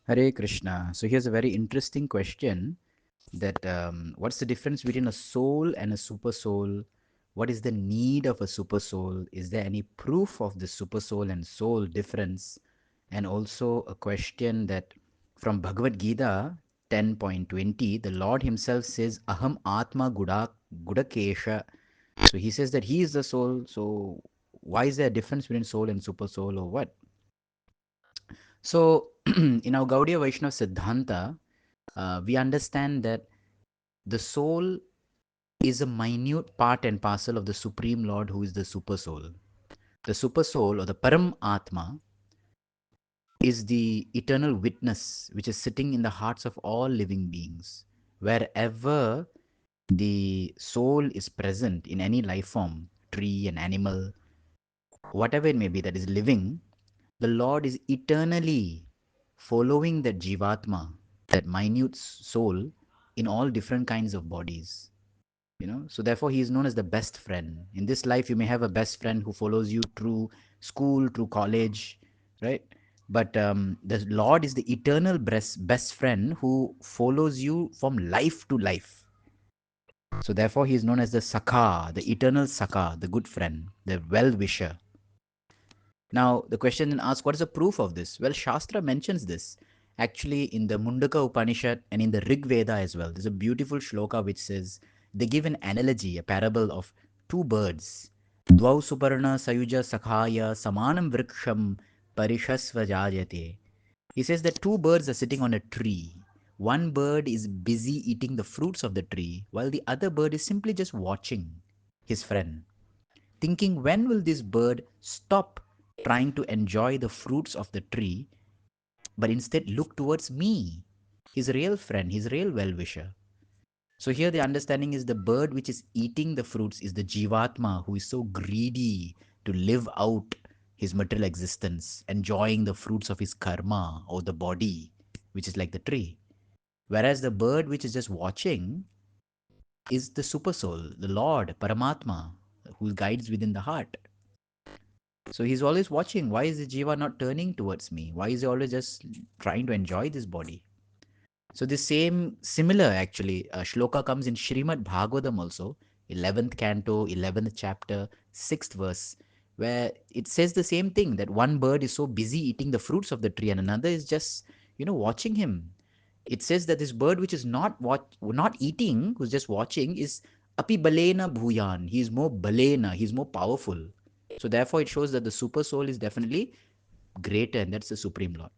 Hare Krishna. So here's a very interesting question that what's the difference between a soul and a super soul? What is the need of a super soul? Is there any proof of the super soul and soul difference? And also a question that from Bhagavad Gita 10.20, the Lord Himself says, aham atma gudakesha. So He says that He is the soul. So why is there a difference between soul and super soul or what? So in our Gaudiya Vaishnava Siddhanta, we understand that the soul is a minute part and parcel of the Supreme Lord who is the Super Soul. The Super Soul or the Param Atma is the eternal witness which is sitting in the hearts of all living beings. Wherever the soul is present in any life form, tree, an animal, whatever it may be that is living, the Lord is eternally following that Jivatma, that minute soul, in all different kinds of bodies. So therefore he is known as the best friend. In this life you may have a best friend who follows you through school, through college, right? But the Lord is the eternal best friend who follows you from life to life. So therefore he is known as the Sakha, the eternal Sakha, the good friend, the well-wisher. Now, the question then asks, what is the proof of this? Well, Shastra mentions this actually in the Mundaka Upanishad and in the Rig Veda as well. There's a beautiful shloka which says, they give an analogy, a parable of two birds. Dvau suparna sayuja sakhaya samanam vriksham parishasvajayate. He says that two birds are sitting on a tree. One bird is busy eating the fruits of the tree, while the other bird is simply just watching his friend, thinking, when will this bird stop trying to enjoy the fruits of the tree, but instead look towards me, his real friend, his real well wisher. So here the understanding is the bird which is eating the fruits is the Jivatma who is so greedy to live out his material existence, enjoying the fruits of his karma or the body, which is like the tree. Whereas the bird which is just watching is the super soul, the Lord, Paramatma, who guides within the heart. So he's always watching. Why is the jiva not turning towards me? Why is he always just trying to enjoy this body? So the same, similar actually, shloka comes in Srimad Bhagavatam also, 11th canto, 11th chapter, 6th verse, where it says the same thing, that one bird is so busy eating the fruits of the tree and another is just, watching him. It says that this bird which is not eating, who's just watching, is api balena bhuyan. He's more balena, he's more powerful. So therefore, it shows that the super soul is definitely greater, and that's the supreme Lord.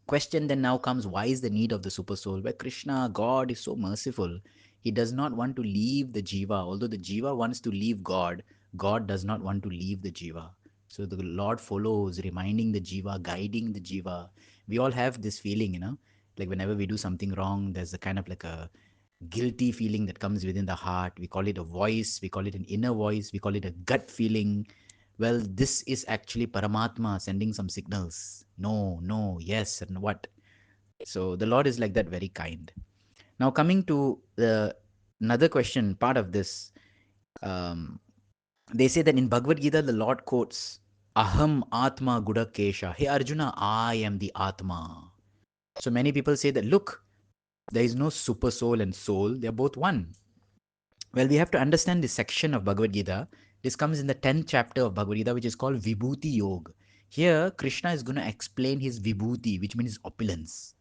Question then now comes: why is the need of the super soul? Where Krishna, God, is so merciful, He does not want to leave the jiva. Although the jiva wants to leave God, God does not want to leave the jiva. So the Lord follows, reminding the jiva, guiding the jiva. We all have this feeling, like whenever we do something wrong, there's a kind of like a guilty feeling that comes within the heart. We call it a voice, we call it an inner voice, we call it a gut feeling. Well, this is actually Paramatma sending some signals. No, no, yes, and what. So the Lord is like that, very kind. Now, coming to the another question, part of this, um, they say that in Bhagavad Gita, the Lord quotes, aham atma gudakesha. Hey Arjuna, I am the Atma. So many people say that, look, there is no super soul and soul, they are both one. Well, we have to understand this section of Bhagavad Gita. This comes in the 10th chapter of Bhagavad Gita, which is called Vibhuti Yoga. Here, Krishna is going to explain his Vibhuti, which means opulence.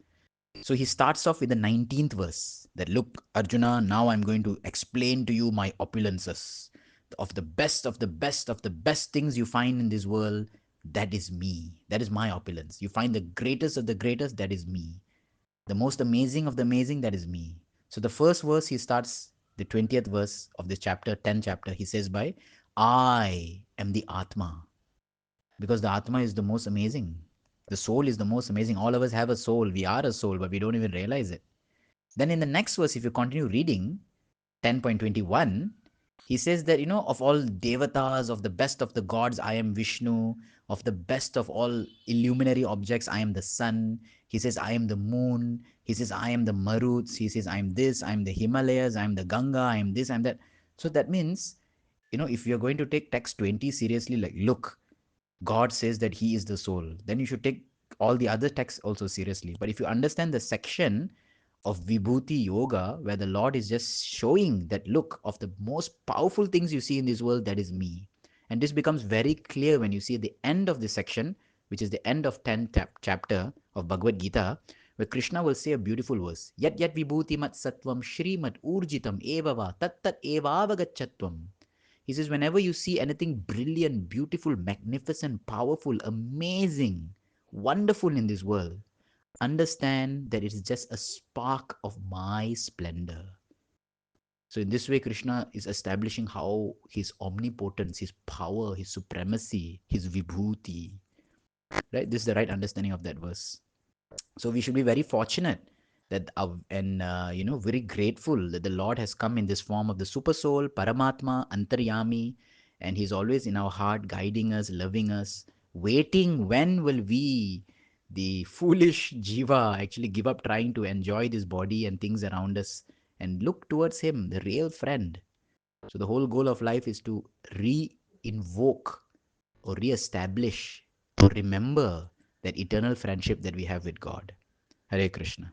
So he starts off with the 19th verse that, look, Arjuna, now I'm going to explain to you my opulences. Of the best of the best of the best things you find in this world, that is me. That is my opulence. You find the greatest of the greatest, that is me. The most amazing of the amazing, that is me. So the first verse he starts, the 20th verse of this chapter, 10th chapter, he says by, I am the Atma. Because the Atma is the most amazing. The soul is the most amazing. All of us have a soul. We are a soul, but we don't even realize it. Then in the next verse, if you continue reading, 10.21, he says that, of all devatas, of the best of the gods, I am Vishnu. Of the best of all illuminary objects, I am the sun. He says, I am the moon. He says, I am the Maruts. He says, I am this, I am the Himalayas, I am the Ganga, I am this, I am that. So that means, if you're going to take text 20 seriously, like, look, God says that He is the soul, then you should take all the other texts also seriously. But if you understand the section of Vibhuti Yoga, where the Lord is just showing that look of the most powerful things you see in this world, that is me. And this becomes very clear when you see at the end of this section, which is the end of 10th chapter of Bhagavad Gita, where Krishna will say a beautiful verse. Yat yat vibhuti mat sattvam shrimat urjitam evava tat tat evavagachatvam. He says, whenever you see anything brilliant, beautiful, magnificent, powerful, amazing, wonderful in this world, understand that it is just a spark of my splendor. So, in this way, Krishna is establishing how his omnipotence, his power, his supremacy, his vibhuti, right? This is the right understanding of that verse. So we should be very fortunate that and very grateful that the Lord has come in this form of the super soul, Paramatma, Antaryami, and He's always in our heart, guiding us, loving us, waiting when will we, the foolish jiva, actually give up trying to enjoy this body and things around us and look towards Him, the real friend. So the whole goal of life is to re-invoke or re-establish or remember that eternal friendship that we have with God. Hare Krishna.